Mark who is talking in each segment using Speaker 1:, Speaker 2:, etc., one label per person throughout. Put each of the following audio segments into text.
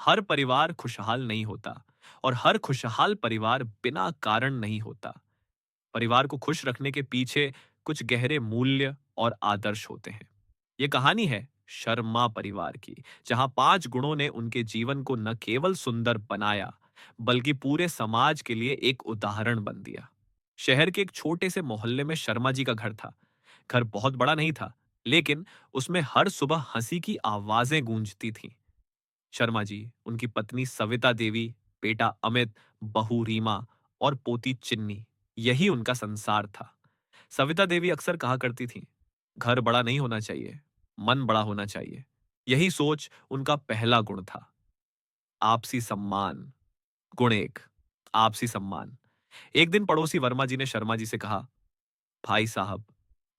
Speaker 1: हर परिवार खुशहाल नहीं होता और हर खुशहाल परिवार बिना कारण नहीं होता। परिवार को खुश रखने के पीछे कुछ गहरे मूल्य और आदर्श होते हैं। ये कहानी है शर्मा परिवार की, जहां 5 गुणों ने उनके जीवन को न केवल सुंदर बनाया, बल्कि पूरे समाज के लिए एक उदाहरण बन दिया। शहर के एक छोटे से मोहल्ले में शर्मा जी का घर था। घर बहुत बड़ा नहीं था, लेकिन उसमें हर सुबह हंसी की आवाजें गूंजती थीं। शर्मा जी, उनकी पत्नी सविता देवी, बेटा अमित, बहू रीमा और पोती चिन्नी, यही उनका संसार था। सविता देवी अक्सर कहा करती थीं, घर बड़ा नहीं होना चाहिए, मन बड़ा होना चाहिए। यही सोच उनका पहला गुण था। आपसी सम्मान। गुण एक, आपसी सम्मान। एक दिन पड़ोसी वर्मा जी ने शर्मा जी से कहा, भाई साहब,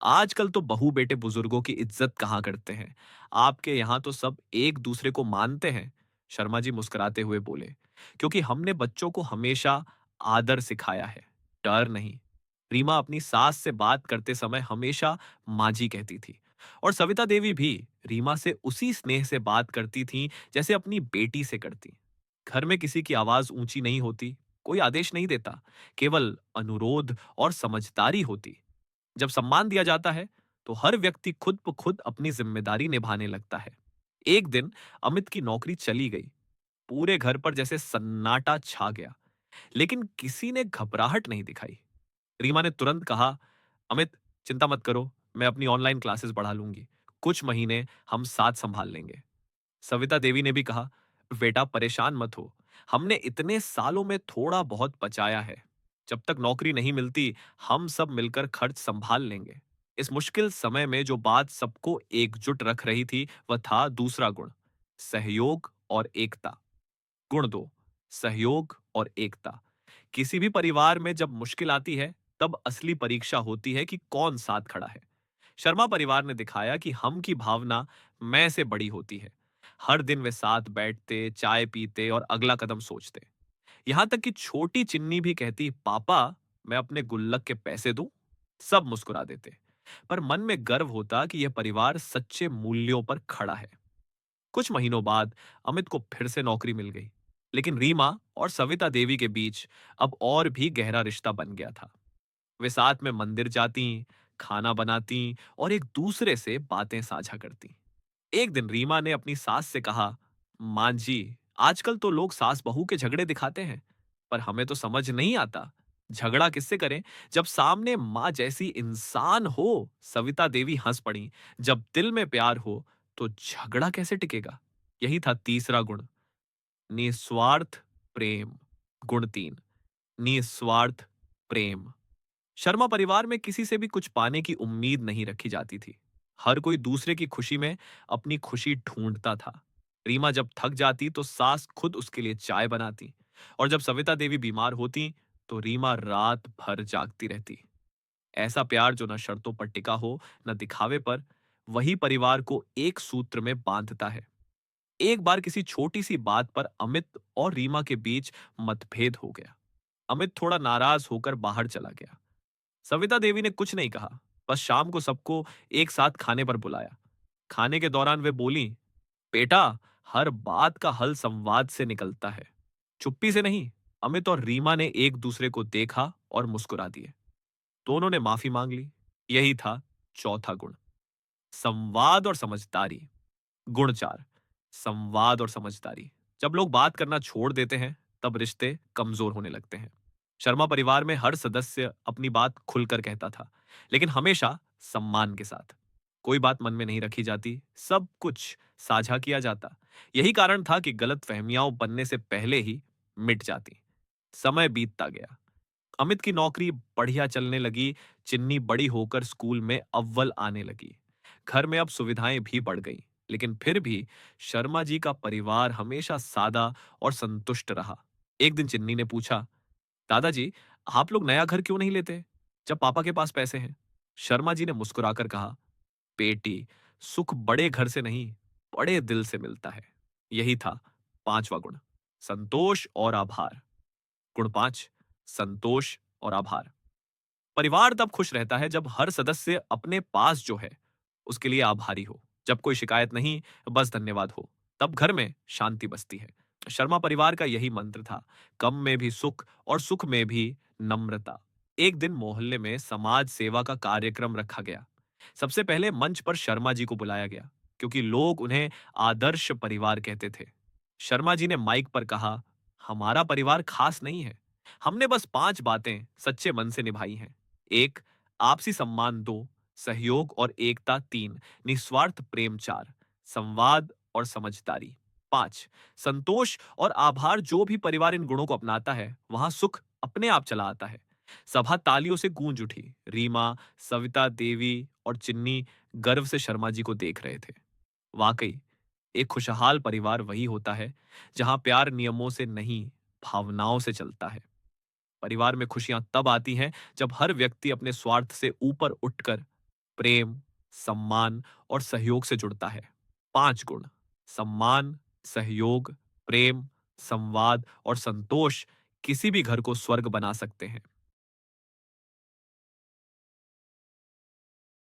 Speaker 1: आजकल तो बहू बेटे बुजुर्गों की इज्जत कहाँ करते हैं। आपके यहाँ तो सब एक दूसरे को मानते हैं। शर्मा जी मुस्कुराते हुए बोले, क्योंकि हमने बच्चों को हमेशा आदर सिखाया है, डर नहीं। रीमा अपनी सास से बात करते समय हमेशा माँ जी कहती थी, और सविता देवी भी रीमा से उसी स्नेह से बात करती थीं जैसे अपनी बेटी से करती। घर में किसी की आवाज ऊंची नहीं होती, कोई आदेश नहीं देता, केवल अनुरोध और समझदारी होती। जब सम्मान दिया जाता है, तो हर व्यक्ति खुद ब खुद अपनी जिम्मेदारी निभाने लगता है। एक दिन अमित की नौकरी चली गई। पूरे घर पर जैसे सन्नाटा छा गया, लेकिन किसी ने घबराहट नहीं दिखाई। रीमा ने तुरंत कहा, अमित, चिंता मत करो, मैं अपनी ऑनलाइन क्लासेस बढ़ा लूंगी। कुछ महीने हम साथ संभाल लेंगे। सविता देवी ने भी कहा, बेटा परेशान मत हो, हमने इतने सालों में थोड़ा बहुत बचाया है। जब तक नौकरी नहीं मिलती, हम सब मिलकर खर्च संभाल लेंगे। इस मुश्किल समय में जो बात सबको एकजुट रख रही थी, वह था दूसरा गुण, सहयोग और एकता। गुण दो, सहयोग और एकता। किसी भी परिवार में जब मुश्किल आती है, तब असली परीक्षा होती है कि कौन साथ खड़ा है। शर्मा परिवार ने दिखाया कि हम की भावना मैं से बड़ी होती है। हर दिन वे साथ बैठते, चाय पीते और अगला कदम सोचते। यहां तक कि छोटी चिन्नी भी कहती, पापा, मैं अपने गुल्लक के पैसे दूं? सब मुस्कुरा देते, पर मन में गर्व होता कि यह परिवार सच्चे मूल्यों पर खड़ा है। कुछ महीनों बाद अमित को फिर से नौकरी मिल गई, लेकिन रीमा और सविता देवी के बीच अब और भी गहरा रिश्ता बन गया था। वे साथ में मंदिर जाती, खाना बनाती और एक दूसरे से बातें साझा करती। एक दिन रीमा ने अपनी सास से कहा, मां जी, आजकल तो लोग सास बहू के झगड़े दिखाते हैं, पर हमें तो समझ नहीं आता, झगड़ा किससे करें जब सामने मां जैसी इंसान हो। सविता देवी हंस पड़ी, जब दिल में प्यार हो तो झगड़ा कैसे टिकेगा। यही था तीसरा गुण, निस्वार्थ प्रेम। गुण तीन, निस्वार्थ प्रेम। शर्मा परिवार में किसी से भी कुछ पाने की उम्मीद नहीं रखी जाती थी। हर कोई दूसरे की खुशी में अपनी खुशी ढूंढता था। रीमा जब थक जाती तो सास खुद उसके लिए चाय बनाती, और जब सविता देवी बीमार होती तो रीमा रात भर जागती रहती। ऐसा प्यार जो न शर्तों पर टिका हो, न दिखावे पर, वही परिवार को एक सूत्र में बांधता है। एक बार किसी छोटी सी बात पर अमित और रीमा के बीच मतभेद हो गया। अमित थोड़ा नाराज होकर बाहर चला गया। सविता देवी ने कुछ नहीं कहा, बस शाम को सबको एक साथ खाने पर बुलाया। खाने के दौरान वे बोली, बेटा, हर बात का हल संवाद से निकलता है, चुप्पी से नहीं। अमित और रीमा ने एक दूसरे को देखा और मुस्कुरा दिए। दोनों ने माफी मांग ली। यही था चौथा गुण, संवाद और समझदारी। गुण चार, संवाद और समझदारी। जब लोग बात करना छोड़ देते हैं, तब रिश्ते कमजोर होने लगते हैं। शर्मा परिवार में हर सदस्य अपनी बात खुलकर कहता था, लेकिन हमेशा सम्मान के साथ। कोई बात मन में नहीं रखी जाती, सब कुछ साझा किया जाता। यही कारण था कि गलत फहमियां बनने से पहले ही मिट जाती। समय बीतता गया। अमित की नौकरी बढ़िया चलने लगी। चिन्नी बड़ी होकर स्कूल में अव्वल आने लगी। घर में अब सुविधाएं भी बढ़ गई, लेकिन फिर भी शर्मा जी का परिवार हमेशा सादा और संतुष्ट रहा। एक दिन चिन्नी ने पूछा, दादाजी, आप लोग नया घर क्यों नहीं लेते जब पापा के पास पैसे हैं? शर्मा जी ने मुस्कुराकर कहा, बेटी, सुख बड़े घर से नहीं, बड़े दिल से मिलता है। यही था पांचवा गुण, संतोष और आभार। गुण पांच, संतोष और आभार। परिवार तब खुश रहता है जब हर सदस्य अपने पास जो है उसके लिए आभारी हो। जब कोई शिकायत नहीं, बस धन्यवाद हो, तब घर में शांति बसती है। शर्मा परिवार का यही मंत्र था, कम में भी सुख और सुख में भी नम्रता। एक दिन मोहल्ले में समाज सेवा का कार्यक्रम रखा गया। सबसे पहले मंच पर शर्मा जी को बुलाया गया, क्योंकि लोग उन्हें आदर्श परिवार कहते थे। शर्मा जी ने माइक पर कहा, हमारा परिवार खास नहीं है, हमने बस 5 बातें सच्चे मन से निभाई हैं। 1, आपसी सम्मान। 2, सहयोग और एकता। 3, निस्वार्थ प्रेम। 4, संवाद और समझदारी। 5, संतोष और आभार। जो भी परिवार इन गुणों को अपनाता है, वहां सुख अपने आप चला आता है। सभा तालियों से गूंज उठी। रीमा, सविता देवी और चिन्नी गर्व से शर्मा जी को देख रहे थे। वाकई, एक खुशहाल परिवार वही होता है जहां प्यार नियमों से नहीं, भावनाओं से चलता है। परिवार में खुशियां तब आती हैं जब हर व्यक्ति अपने स्वार्थ से ऊपर उठकर प्रेम, सम्मान और सहयोग से जुड़ता है। 5 गुण: सम्मान, सहयोग, प्रेम, संवाद और संतोष किसी भी घर को स्वर्ग बना सकते हैं।